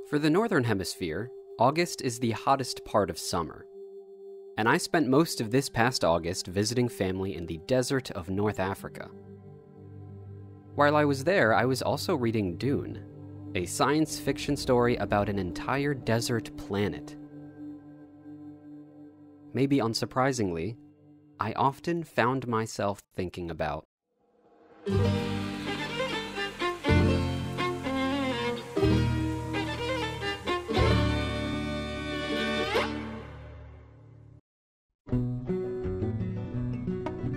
For the Northern Hemisphere, August is the hottest part of summer, and I spent most of this past August visiting family in the desert of North Africa. While I was there, I was also reading Dune, a science fiction story about an entire desert planet. Maybe unsurprisingly, I often found myself thinking about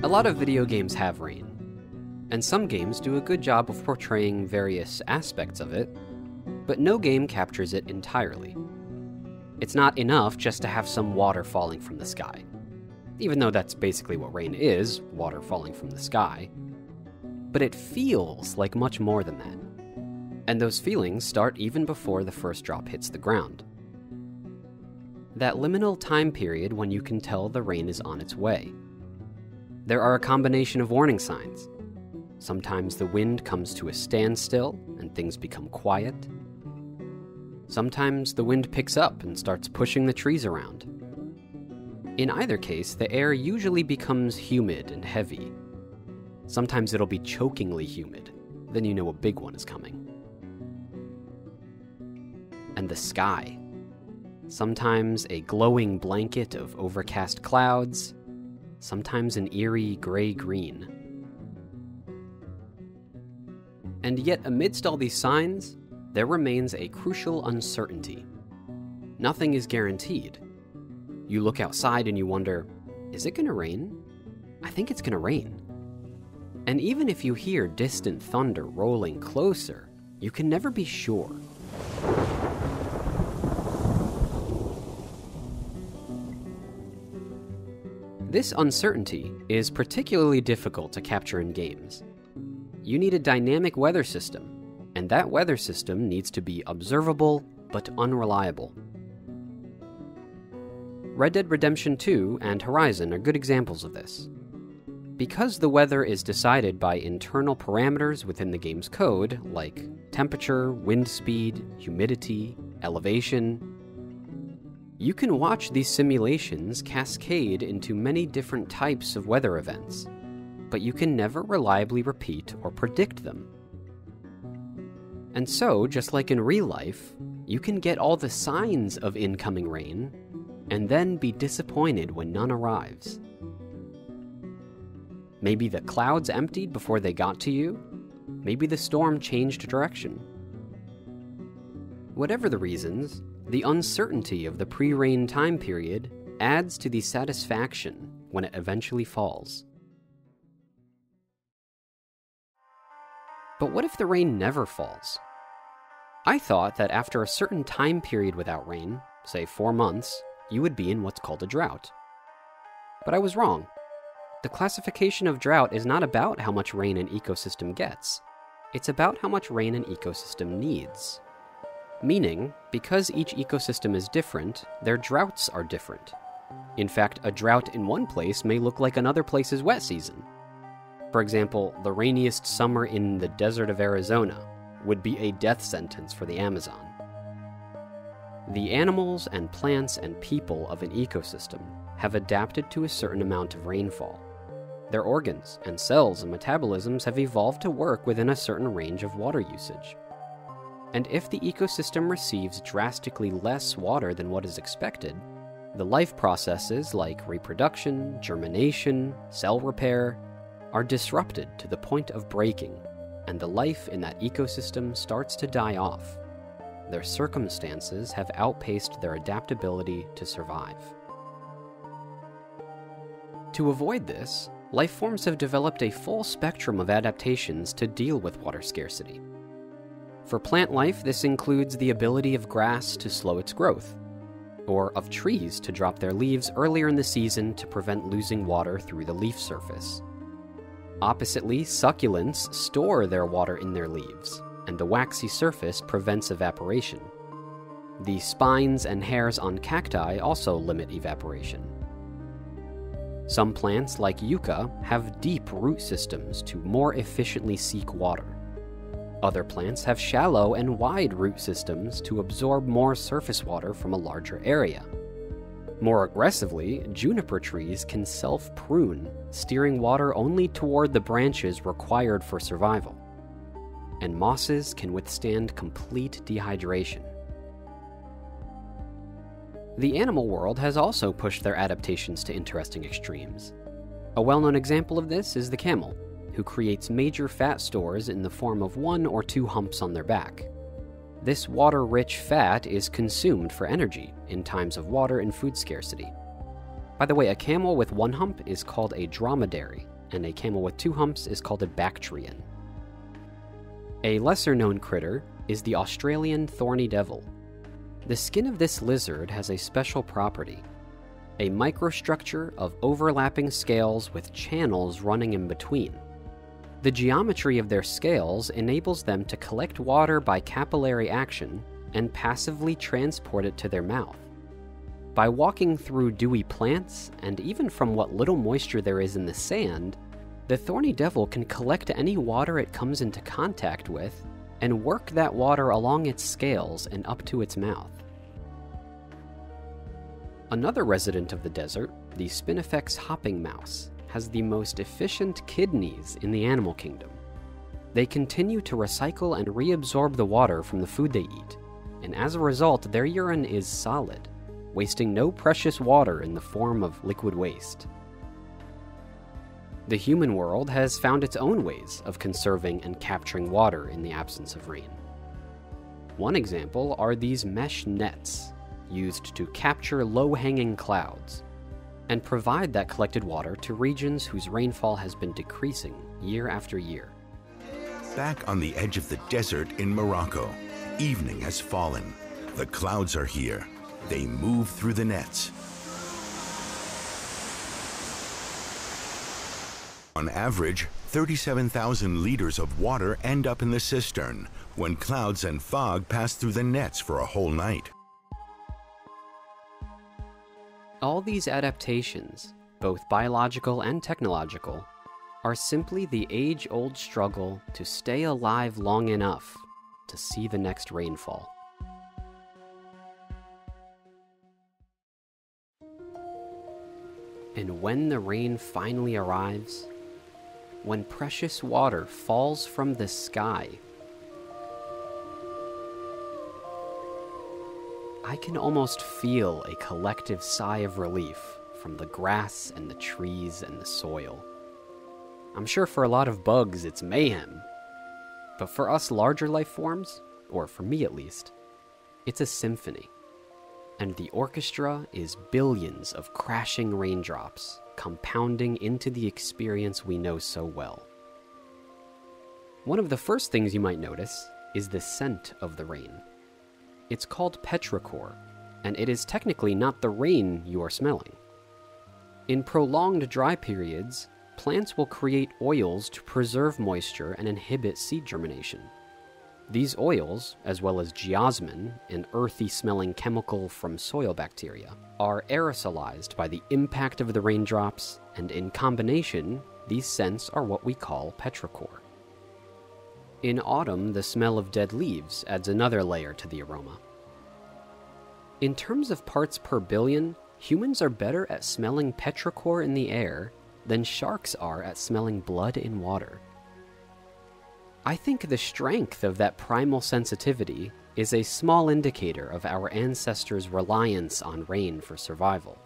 a lot of video games have rain, and some games do a good job of portraying various aspects of it, but no game captures it entirely. It's not enough just to have some water falling from the sky, even though that's basically what rain is, water falling from the sky. But it feels like much more than that, and those feelings start even before the first drop hits the ground. That liminal time period when you can tell the rain is on its way. There are a combination of warning signs. Sometimes the wind comes to a standstill and things become quiet. Sometimes the wind picks up and starts pushing the trees around. In either case, the air usually becomes humid and heavy. Sometimes it'll be chokingly humid, then you know a big one is coming. And the sky. Sometimes a glowing blanket of overcast clouds, sometimes an eerie gray-green. And yet, amidst all these signs, there remains a crucial uncertainty. Nothing is guaranteed. You look outside and you wonder, is it gonna rain? I think it's gonna rain. And even if you hear distant thunder rolling closer, you can never be sure. This uncertainty is particularly difficult to capture in games. You need a dynamic weather system, and that weather system needs to be observable but unreliable. Red Dead Redemption 2 and Horizon are good examples of this. Because the weather is decided by internal parameters within the game's code, like temperature, wind speed, humidity, elevation, you can watch these simulations cascade into many different types of weather events, but you can never reliably repeat or predict them. And so, just like in real life, you can get all the signs of incoming rain, and then be disappointed when none arrives. Maybe the clouds emptied before they got to you, maybe the storm changed direction. Whatever the reasons, the uncertainty of the pre-rain time period adds to the satisfaction when it eventually falls. But what if the rain never falls? I thought that after a certain time period without rain, say 4 months, you would be in what's called a drought. But I was wrong. The classification of drought is not about how much rain an ecosystem gets. It's about how much rain an ecosystem needs. Meaning, because each ecosystem is different, their droughts are different. In fact, a drought in one place may look like another place's wet season. For example, the rainiest summer in the desert of Arizona would be a death sentence for the Amazon. The animals and plants and people of an ecosystem have adapted to a certain amount of rainfall. Their organs and cells and metabolisms have evolved to work within a certain range of water usage. And if the ecosystem receives drastically less water than what is expected, the life processes like reproduction, germination, cell repair are disrupted to the point of breaking, and the life in that ecosystem starts to die off. Their circumstances have outpaced their adaptability to survive. To avoid this, life forms have developed a full spectrum of adaptations to deal with water scarcity. For plant life, this includes the ability of grass to slow its growth, or of trees to drop their leaves earlier in the season to prevent losing water through the leaf surface. Oppositely, succulents store their water in their leaves, and the waxy surface prevents evaporation. The spines and hairs on cacti also limit evaporation. Some plants, like yucca, have deep root systems to more efficiently seek water. Other plants have shallow and wide root systems to absorb more surface water from a larger area. More aggressively, juniper trees can self-prune, steering water only toward the branches required for survival. And mosses can withstand complete dehydration. The animal world has also pushed their adaptations to interesting extremes. A well-known example of this is the camel, who creates major fat stores in the form of 1 or 2 humps on their back. This water-rich fat is consumed for energy in times of water and food scarcity. By the way, a camel with 1 hump is called a dromedary, and a camel with 2 humps is called a Bactrian. A lesser-known critter is the Australian thorny devil. The skin of this lizard has a special property: a microstructure of overlapping scales with channels running in between. The geometry of their scales enables them to collect water by capillary action and passively transport it to their mouth. By walking through dewy plants, and even from what little moisture there is in the sand, the thorny devil can collect any water it comes into contact with and work that water along its scales and up to its mouth. Another resident of the desert, the Spinifex hopping mouse, has the most efficient kidneys in the animal kingdom. They continue to recycle and reabsorb the water from the food they eat, and as a result, their urine is solid, wasting no precious water in the form of liquid waste. The human world has found its own ways of conserving and capturing water in the absence of rain. One example are these mesh nets, used to capture low-hanging clouds and provide that collected water to regions whose rainfall has been decreasing year after year. Back on the edge of the desert in Morocco, evening has fallen. The clouds are here. They move through the nets. On average, 37,000 liters of water end up in the cistern when clouds and fog pass through the nets for a whole night. All these adaptations, both biological and technological, are simply the age-old struggle to stay alive long enough to see the next rainfall. And when the rain finally arrives, when precious water falls from the sky, I can almost feel a collective sigh of relief from the grass and the trees and the soil. I'm sure for a lot of bugs it's mayhem, but for us larger life forms, or for me at least, it's a symphony. And the orchestra is billions of crashing raindrops compounding into the experience we know so well. One of the first things you might notice is the scent of the rain. It's called petrichor, and it is technically not the rain you are smelling. In prolonged dry periods, plants will create oils to preserve moisture and inhibit seed germination. These oils, as well as geosmin, an earthy-smelling chemical from soil bacteria, are aerosolized by the impact of the raindrops, and in combination, these scents are what we call petrichor. In autumn, the smell of dead leaves adds another layer to the aroma. In terms of parts per billion, humans are better at smelling petrichor in the air than sharks are at smelling blood in water. I think the strength of that primal sensitivity is a small indicator of our ancestors' reliance on rain for survival.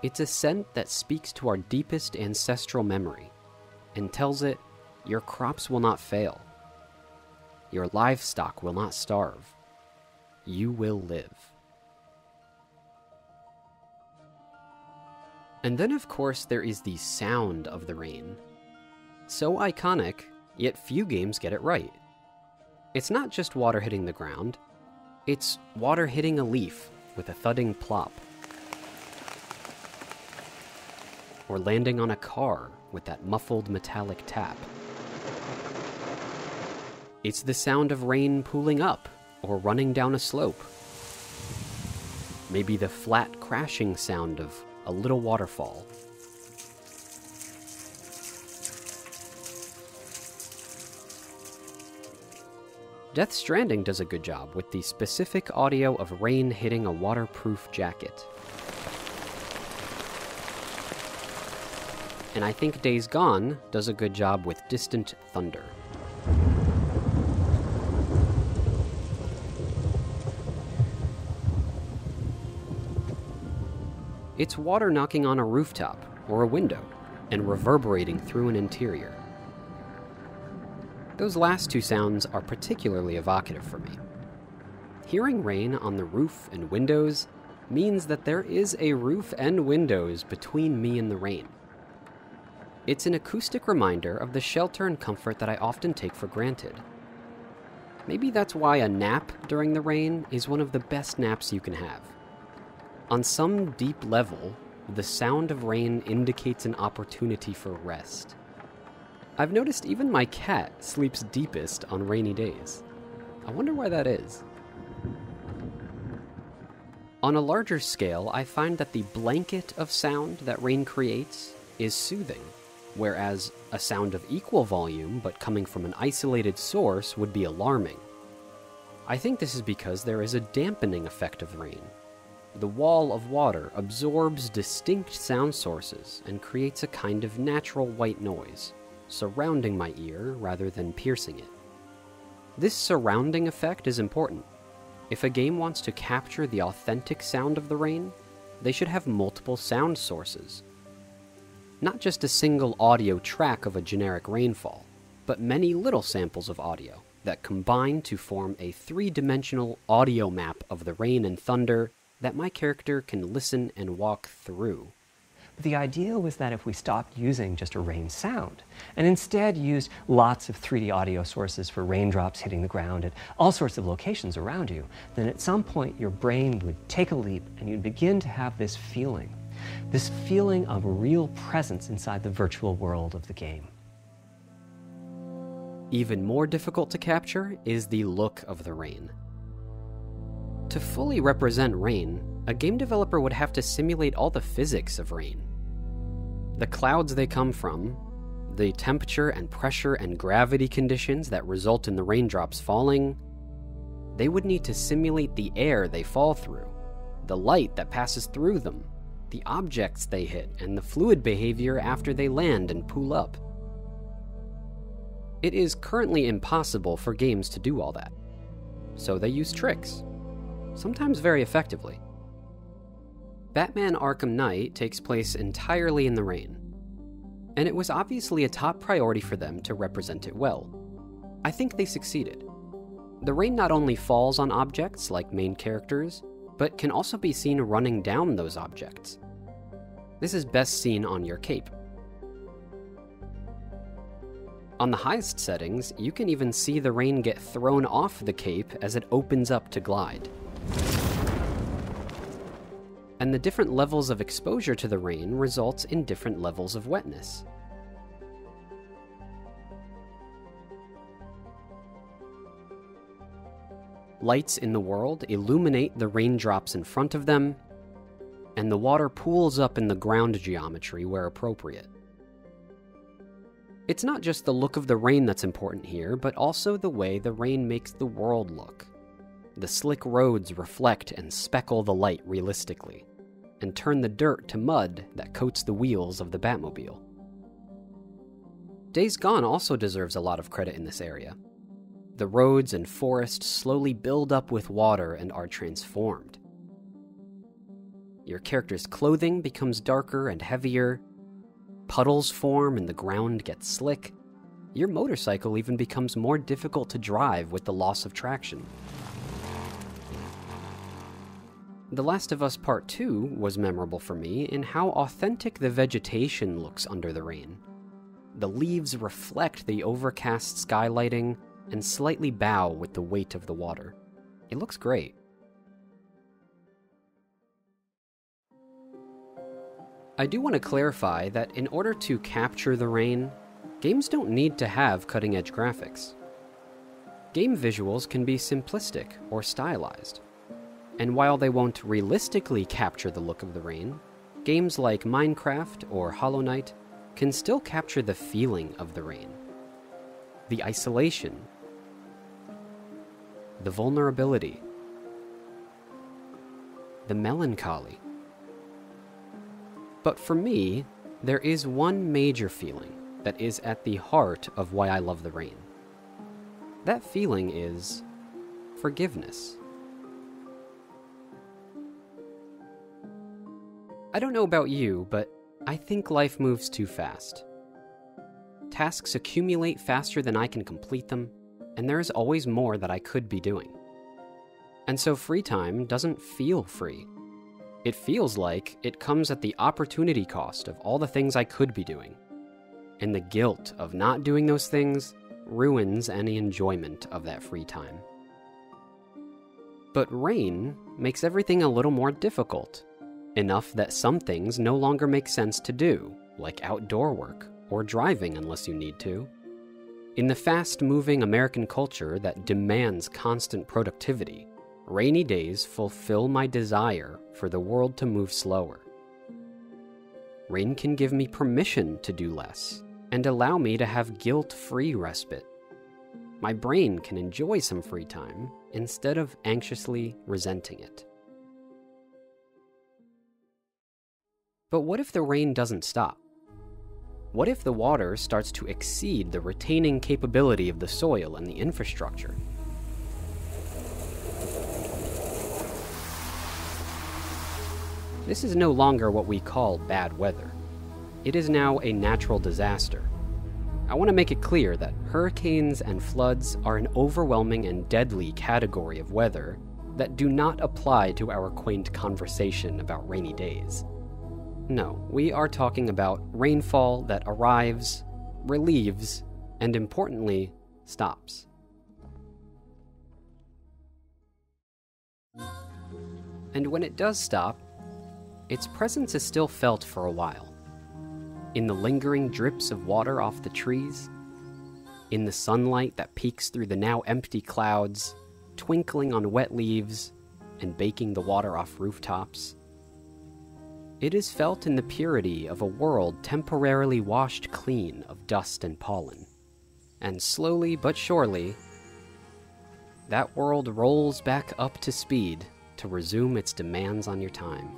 It's a scent that speaks to our deepest ancestral memory and tells it, your crops will not fail. Your livestock will not starve. You will live. And then, of course, there is the sound of the rain. So iconic, yet few games get it right. It's not just water hitting the ground. It's water hitting a leaf with a thudding plop. Or landing on a car with that muffled metallic tap. It's the sound of rain pooling up or running down a slope. Maybe the flat crashing sound of a little waterfall. Death Stranding does a good job with the specific audio of rain hitting a waterproof jacket. And I think Days Gone does a good job with distant thunder. It's water knocking on a rooftop or a window and reverberating through an interior. Those last two sounds are particularly evocative for me. Hearing rain on the roof and windows means that there is a roof and windows between me and the rain. It's an acoustic reminder of the shelter and comfort that I often take for granted. Maybe that's why a nap during the rain is one of the best naps you can have. On some deep level, the sound of rain indicates an opportunity for rest. I've noticed even my cat sleeps deepest on rainy days. I wonder why that is. On a larger scale, I find that the blanket of sound that rain creates is soothing, whereas a sound of equal volume but coming from an isolated source would be alarming. I think this is because there is a dampening effect of rain. The wall of water absorbs distinct sound sources and creates a kind of natural white noise, surrounding my ear rather than piercing it. This surrounding effect is important. If a game wants to capture the authentic sound of the rain, they should have multiple sound sources. Not just a single audio track of a generic rainfall, but many little samples of audio that combine to form a three-dimensional audio map of the rain and thunder that my character can listen and walk through. The idea was that if we stopped using just a rain sound and instead used lots of 3D audio sources for raindrops hitting the ground at all sorts of locations around you, then at some point your brain would take a leap and you'd begin to have this feeling of real presence inside the virtual world of the game. Even more difficult to capture is the look of the rain. To fully represent rain, a game developer would have to simulate all the physics of rain. The clouds they come from, the temperature and pressure and gravity conditions that result in the raindrops falling, they would need to simulate the air they fall through, the light that passes through them, the objects they hit, and the fluid behavior after they land and pool up. It is currently impossible for games to do all that, so they use tricks. Sometimes very effectively. Batman Arkham Knight takes place entirely in the rain, and it was obviously a top priority for them to represent it well. I think they succeeded. The rain not only falls on objects like main characters, but can also be seen running down those objects. This is best seen on your cape. On the highest settings, you can even see the rain get thrown off the cape as it opens up to glide. And the different levels of exposure to the rain results in different levels of wetness. Lights in the world illuminate the raindrops in front of them, and the water pools up in the ground geometry where appropriate. It's not just the look of the rain that's important here, but also the way the rain makes the world look. The slick roads reflect and speckle the light realistically, and turn the dirt to mud that coats the wheels of the Batmobile. Days Gone also deserves a lot of credit in this area. The roads and forests slowly build up with water and are transformed. Your character's clothing becomes darker and heavier, puddles form and the ground gets slick. Your motorcycle even becomes more difficult to drive with the loss of traction. The Last of Us Part 2 was memorable for me in how authentic the vegetation looks under the rain. The leaves reflect the overcast skylighting and slightly bow with the weight of the water. It looks great. I do want to clarify that in order to capture the rain, games don't need to have cutting-edge graphics. Game visuals can be simplistic or stylized. And while they won't realistically capture the look of the rain, games like Minecraft or Hollow Knight can still capture the feeling of the rain. The isolation, the vulnerability, the melancholy. But for me, there is one major feeling that is at the heart of why I love the rain. That feeling is forgiveness. I don't know about you, but I think life moves too fast. Tasks accumulate faster than I can complete them, and there is always more that I could be doing. And so free time doesn't feel free. It feels like it comes at the opportunity cost of all the things I could be doing. And the guilt of not doing those things ruins any enjoyment of that free time. But rain makes everything a little more difficult, enough that some things no longer make sense to do, like outdoor work or driving unless you need to. In the fast-moving American culture that demands constant productivity, rainy days fulfill my desire for the world to move slower. Rain can give me permission to do less and allow me to have guilt-free respite. My brain can enjoy some free time instead of anxiously resenting it. But what if the rain doesn't stop? What if the water starts to exceed the retaining capability of the soil and the infrastructure? This is no longer what we call bad weather. It is now a natural disaster. I want to make it clear that hurricanes and floods are an overwhelming and deadly category of weather that do not apply to our quaint conversation about rainy days. No, we are talking about rainfall that arrives, relieves, and importantly, stops. And when it does stop, its presence is still felt for a while. In the lingering drips of water off the trees, in the sunlight that peeks through the now empty clouds, twinkling on wet leaves, and baking the water off rooftops. It is felt in the purity of a world temporarily washed clean of dust and pollen. And slowly but surely, that world rolls back up to speed to resume its demands on your time.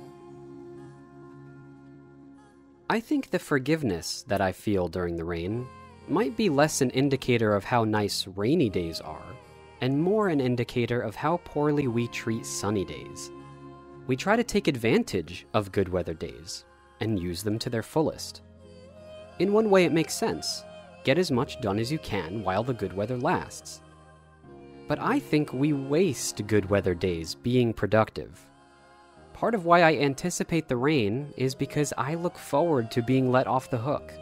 I think the forgiveness that I feel during the rain might be less an indicator of how nice rainy days are, and more an indicator of how poorly we treat sunny days. We try to take advantage of good weather days and use them to their fullest. In one way, it makes sense. Get as much done as you can while the good weather lasts. But I think we waste good weather days being productive. Part of why I anticipate the rain is because I look forward to being let off the hook.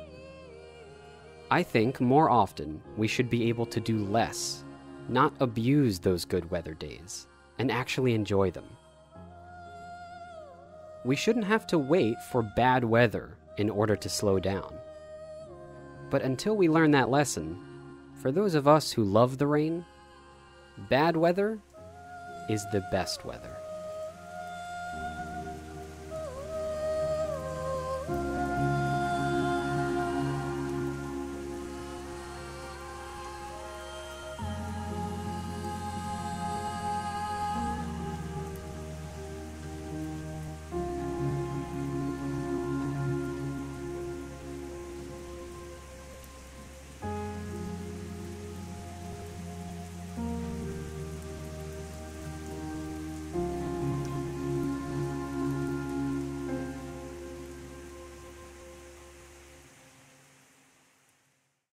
I think more often we should be able to do less, not abuse those good weather days, and actually enjoy them. We shouldn't have to wait for bad weather in order to slow down. But until we learn that lesson, for those of us who love the rain, bad weather is the best weather.